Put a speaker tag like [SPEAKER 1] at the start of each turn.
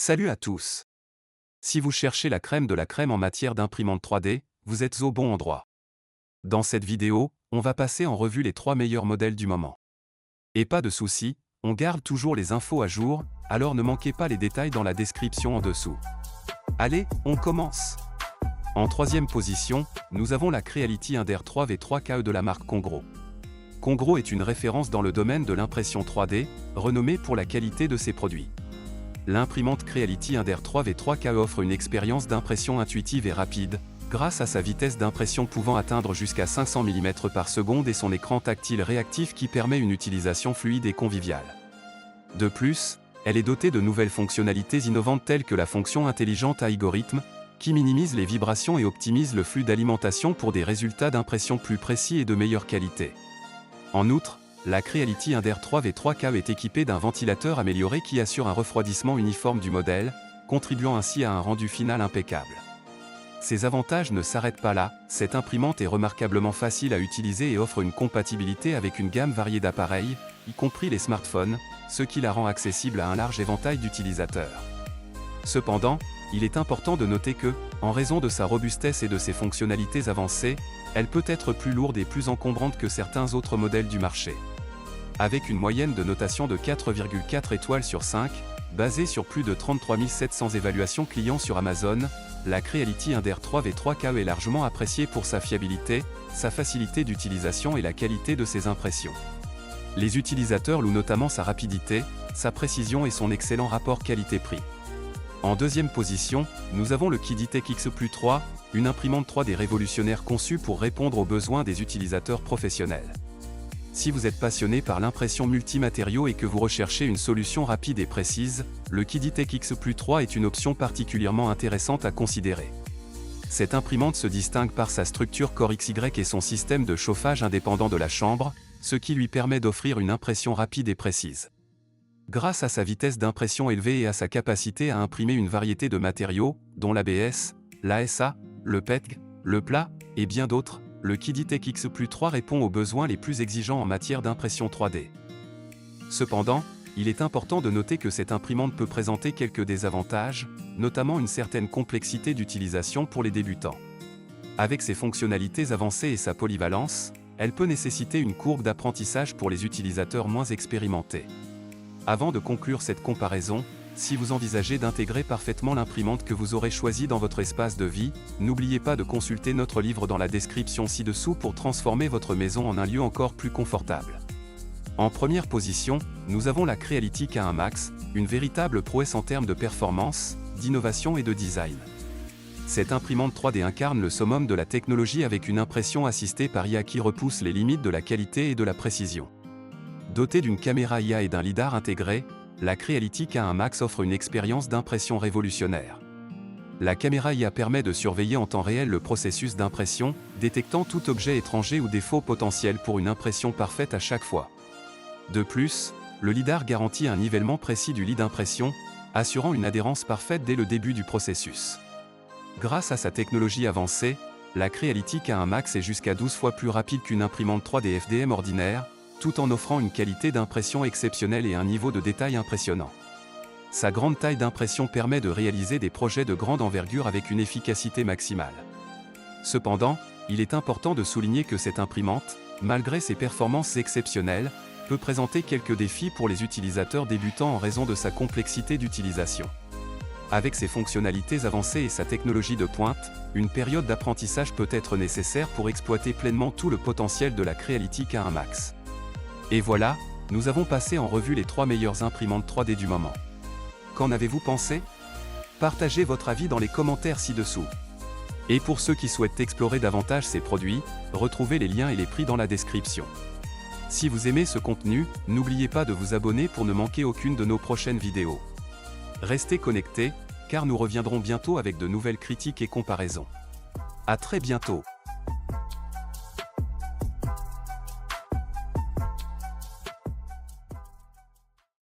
[SPEAKER 1] Salut à tous. Si vous cherchez la crème de la crème en matière d'imprimante 3D, vous êtes au bon endroit. Dans cette vidéo, on va passer en revue les 3 meilleurs modèles du moment. Et pas de soucis, on garde toujours les infos à jour, alors ne manquez pas les détails dans la description en dessous. Allez, on commence. En troisième position, nous avons la Creality Inder 3V3KE de la marque Congro. Congro est une référence dans le domaine de l'impression 3D, renommée pour la qualité de ses produits. L'imprimante Creality Inder 3V3KE offre une expérience d'impression intuitive et rapide, grâce à sa vitesse d'impression pouvant atteindre jusqu'à 500 mm par seconde et son écran tactile réactif qui permet une utilisation fluide et conviviale. De plus, elle est dotée de nouvelles fonctionnalités innovantes telles que la fonction intelligente algorithme, qui minimise les vibrations et optimise le flux d'alimentation pour des résultats d'impression plus précis et de meilleure qualité. En outre, la Creality Inder 3V3KE est équipée d'un ventilateur amélioré qui assure un refroidissement uniforme du modèle, contribuant ainsi à un rendu final impeccable. Ces avantages ne s'arrêtent pas là, cette imprimante est remarquablement facile à utiliser et offre une compatibilité avec une gamme variée d'appareils, y compris les smartphones, ce qui la rend accessible à un large éventail d'utilisateurs. Cependant, il est important de noter que, en raison de sa robustesse et de ses fonctionnalités avancées, elle peut être plus lourde et plus encombrante que certains autres modèles du marché. Avec une moyenne de notation de 4,4 étoiles sur 5, basée sur plus de 33 700 évaluations clients sur Amazon, la Creality Inder 3V3KE est largement appréciée pour sa fiabilité, sa facilité d'utilisation et la qualité de ses impressions. Les utilisateurs louent notamment sa rapidité, sa précision et son excellent rapport qualité-prix. En deuxième position, nous avons le Kiditech X Plus 3, une imprimante 3D révolutionnaire conçue pour répondre aux besoins des utilisateurs professionnels. Si vous êtes passionné par l'impression multimatériaux et que vous recherchez une solution rapide et précise, le Kiditech X Plus 3 est une option particulièrement intéressante à considérer. Cette imprimante se distingue par sa structure Core XY et son système de chauffage indépendant de la chambre, ce qui lui permet d'offrir une impression rapide et précise. Grâce à sa vitesse d'impression élevée et à sa capacité à imprimer une variété de matériaux, dont l'ABS, l'ASA, le PETG, le plat, et bien d'autres, le Kiditech X Plus 3 répond aux besoins les plus exigeants en matière d'impression 3D. Cependant, il est important de noter que cette imprimante peut présenter quelques désavantages, notamment une certaine complexité d'utilisation pour les débutants. Avec ses fonctionnalités avancées et sa polyvalence, elle peut nécessiter une courbe d'apprentissage pour les utilisateurs moins expérimentés. Avant de conclure cette comparaison, si vous envisagez d'intégrer parfaitement l'imprimante que vous aurez choisie dans votre espace de vie, n'oubliez pas de consulter notre livre dans la description ci-dessous pour transformer votre maison en un lieu encore plus confortable. En première position, nous avons la Creality K1 Max, une véritable prouesse en termes de performance, d'innovation et de design. Cette imprimante 3D incarne le summum de la technologie avec une impression assistée par IA qui repousse les limites de la qualité et de la précision. Dotée d'une caméra IA et d'un lidar intégré, la Creality K1 Max offre une expérience d'impression révolutionnaire. La caméra IA permet de surveiller en temps réel le processus d'impression, détectant tout objet étranger ou défaut potentiel pour une impression parfaite à chaque fois. De plus, le lidar garantit un nivellement précis du lit d'impression, assurant une adhérence parfaite dès le début du processus. Grâce à sa technologie avancée, la Creality K1 Max est jusqu'à 12 fois plus rapide qu'une imprimante 3D FDM ordinaire, tout en offrant une qualité d'impression exceptionnelle et un niveau de détail impressionnant. Sa grande taille d'impression permet de réaliser des projets de grande envergure avec une efficacité maximale. Cependant, il est important de souligner que cette imprimante, malgré ses performances exceptionnelles, peut présenter quelques défis pour les utilisateurs débutants en raison de sa complexité d'utilisation. Avec ses fonctionnalités avancées et sa technologie de pointe, une période d'apprentissage peut être nécessaire pour exploiter pleinement tout le potentiel de la Creality K1 Max. Et voilà, nous avons passé en revue les 3 meilleures imprimantes 3D du moment. Qu'en avez-vous pensé? Partagez votre avis dans les commentaires ci-dessous. Et pour ceux qui souhaitent explorer davantage ces produits, retrouvez les liens et les prix dans la description. Si vous aimez ce contenu, n'oubliez pas de vous abonner pour ne manquer aucune de nos prochaines vidéos. Restez connectés, car nous reviendrons bientôt avec de nouvelles critiques et comparaisons. À très bientôt.